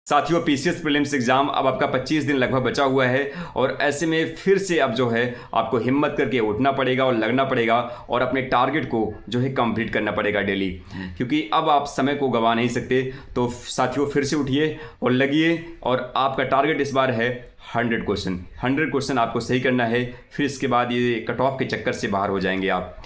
साथियों PCS prelims exam अब आपका 25 दिन लगभग बचा हुआ है और ऐसे में फिर से अब जो है आपको हिम्मत करके उठना पड़ेगा और लगना पड़ेगा और अपने टारगेट को जो है कंप्लीट करना पड़ेगा डेली, क्योंकि अब आप समय को गंवा नहीं सकते। तो साथियों फिर से उठिए और लगिए और आपका टारगेट इस बार है 100 क्वेश्चन आपको सही करना है। फिर इसके बाद ये कट ऑफ के चक्कर से बाहर हो जाएंगे आप।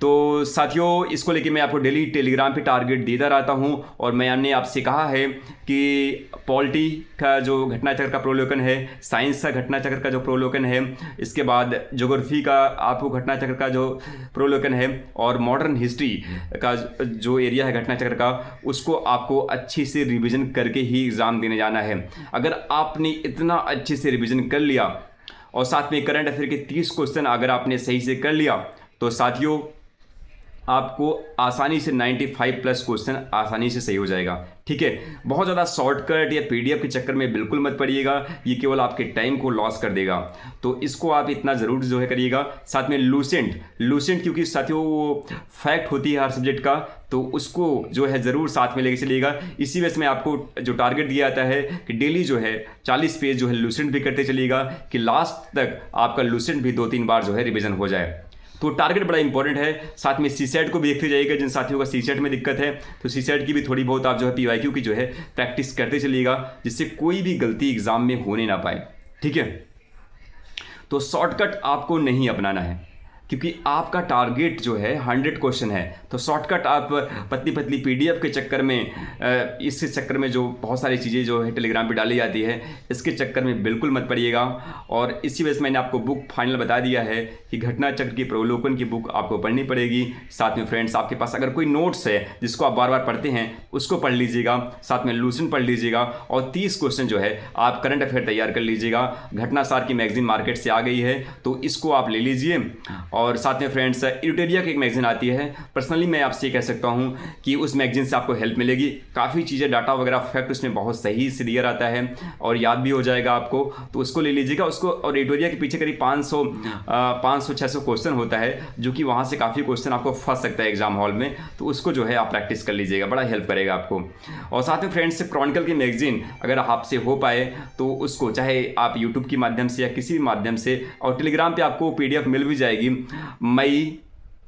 तो साथियों इसको लेके मैं आपको डेली टेलीग्राम पे टारगेट देता रहता हूँ और मैंने आपसे कहा है कि पॉलिटी का जो घटना चक्र का प्रोलोकन है, साइंस का घटना चक्र का जो प्रोलोकन है, इसके बाद ज्योग्राफी का आपको घटना चक्र का जो प्रोलोकन है और मॉडर्न हिस्ट्री का जो एरिया है घटना चक्र का, उसको आपको अच्छी से रिवीजन करके ही एग्ज़ाम देने जाना है। अगर आपने इतना अच्छे से रिवीजन कर लिया और साथ में करंट अफेयर के 30 क्वेश्चन अगर आपने सही से कर लिया तो साथियों आपको आसानी से 95 प्लस क्वेश्चन आसानी से सही हो जाएगा। ठीक है, बहुत ज़्यादा शॉर्टकट या पीडीएफ के चक्कर में बिल्कुल मत पड़िएगा, ये केवल आपके टाइम को लॉस कर देगा। तो इसको आप इतना ज़रूर जो है करिएगा। साथ में लूसेंट क्योंकि साथियों वो फैक्ट होती है हर सब्जेक्ट का, तो उसको जो है ज़रूर साथ में लेके चलिएगा। इसी वजह से मैं आपको जो टारगेट दिया जाता है कि डेली जो है 40 पेज जो है लूसेंट भी करते चलिएगा कि लास्ट तक आपका लूसेंट भी 2-3 बार जो है रिविजन हो जाए। तो टारगेट बड़ा इंपॉर्टेंट है। साथ में सीसेट को भी देखते जाइएगा, जिन साथियों का सीसेट में दिक्कत है तो सीसेट की भी थोड़ी बहुत आप जो है पीवाईक्यू की जो है प्रैक्टिस करते चलिएगा, जिससे कोई भी गलती एग्जाम में होने ना पाए। ठीक है, तो शॉर्टकट आपको नहीं अपनाना है क्योंकि आपका टारगेट जो है 100 क्वेश्चन है। तो शॉर्टकट आप पतली पतली पीडीएफ के चक्कर में, इस चक्कर में जो बहुत सारी चीज़ें जो है टेलीग्राम पे डाली जाती है, इसके चक्कर में बिल्कुल मत पड़िएगा। और इसी वजह से मैंने आपको बुक फाइनल बता दिया है कि घटना चक्र की प्रवलोकन की बुक आपको पढ़नी पड़ेगी। साथ में फ्रेंड्स आपके पास अगर कोई नोट्स है जिसको आप बार बार पढ़ते हैं उसको पढ़ लीजिएगा, साथ में लूसेंट पढ़ लीजिएगा और 30 क्वेश्चन जो है आप करंट अफेयर तैयार कर लीजिएगा। घटना सार की मैगजीन मार्केट से आ गई है तो इसको आप ले लीजिए। और साथ में फ्रेंड्स इडिटोरिया की एक मैगजीन आती है, पर्सनली मैं आपसे ये कह सकता हूँ कि उस मैगजीन से आपको हेल्प मिलेगी। काफ़ी चीज़ें डाटा वगैरह फैक्ट उसमें बहुत सही से दिया रहता है और याद भी हो जाएगा आपको, तो उसको ले लीजिएगा उसको। और इडिटोरिया के पीछे करीब 500-600 क्वेश्चन होता है, जो कि वहाँ से काफ़ी क्वेश्चन आपको फंस सकता है एग्जाम हॉल में, तो उसको जो है आप प्रैक्टिस कर लीजिएगा, बड़ा हेल्प करेगा आपको। और साथ में फ्रेंड्स क्रॉनिकल की मैगजीन अगर आपसे हो पाए तो उसको चाहे आप यूट्यूब के माध्यम से या किसी भी माध्यम से, और टेलीग्राम पे आपको पीडीएफ मिल भी जाएगी मई,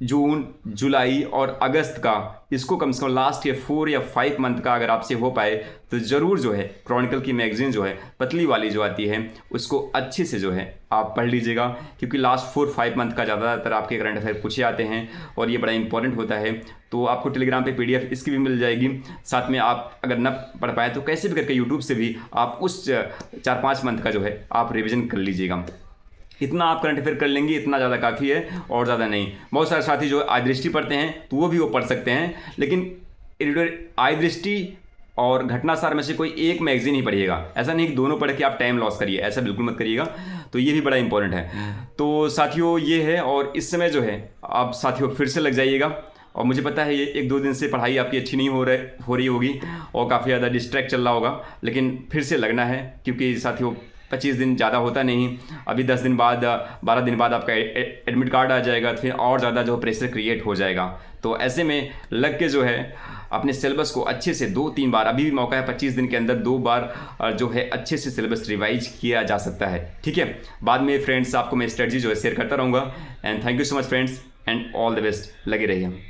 जून, जुलाई और अगस्त का, इसको कम से कम लास्ट या 4 या 5 मंथ का अगर आपसे हो पाए तो ज़रूर जो है क्रॉनिकल की मैगजीन जो है पतली वाली जो आती है उसको अच्छे से जो है आप पढ़ लीजिएगा, क्योंकि लास्ट 4-5 मंथ का ज़्यादातर आपके करंट अफेयर पूछे आते हैं और ये बड़ा इंपॉर्टेंट होता है। तो आपको टेलीग्राम पे पीडीएफ इसकी भी मिल जाएगी। साथ में आप अगर न पढ़ पाए तो कैसे भी करके यूट्यूब से भी आप उस 4-5 मंथ का जो है आप रिविज़न कर लीजिएगा। इतना आप करंट अफेयर कर लेंगे, इतना ज़्यादा काफ़ी है और ज़्यादा नहीं। बहुत सारे साथी जो आई दृष्टि पढ़ते हैं तो वो पढ़ सकते हैं, लेकिन आई दृष्टि और घटना सार में से कोई एक मैगजीन ही पढ़िएगा। ऐसा नहीं कि दोनों पढ़ के आप टाइम लॉस करिए, ऐसा बिल्कुल मत करिएगा। तो ये भी बड़ा इंपॉर्टेंट है। तो साथियों ये है, और इस समय जो है आप साथियों फिर से लग जाइएगा। और मुझे पता है ये 1-2 दिन से पढ़ाई आपकी अच्छी नहीं हो रही होगी और काफ़ी ज़्यादा डिस्ट्रैक्ट चल रहा होगा, लेकिन फिर से लगना है क्योंकि साथियों 25 दिन ज़्यादा होता नहीं। अभी 10 दिन बाद 12 दिन बाद आपका एडमिट कार्ड आ जाएगा, तो फिर और ज़्यादा जो प्रेशर क्रिएट हो जाएगा। तो ऐसे में लग के जो है अपने सिलेबस को अच्छे से 2-3 बार, अभी भी मौका है 25 दिन के अंदर 2 बार जो है अच्छे से सिलेबस रिवाइज किया जा सकता है। ठीक है, बाद में फ्रेंड्स आपको मैं स्ट्रेटजी जो है शेयर करता रहूँगा। And thank you so much friends and all the best, लगे रहिए।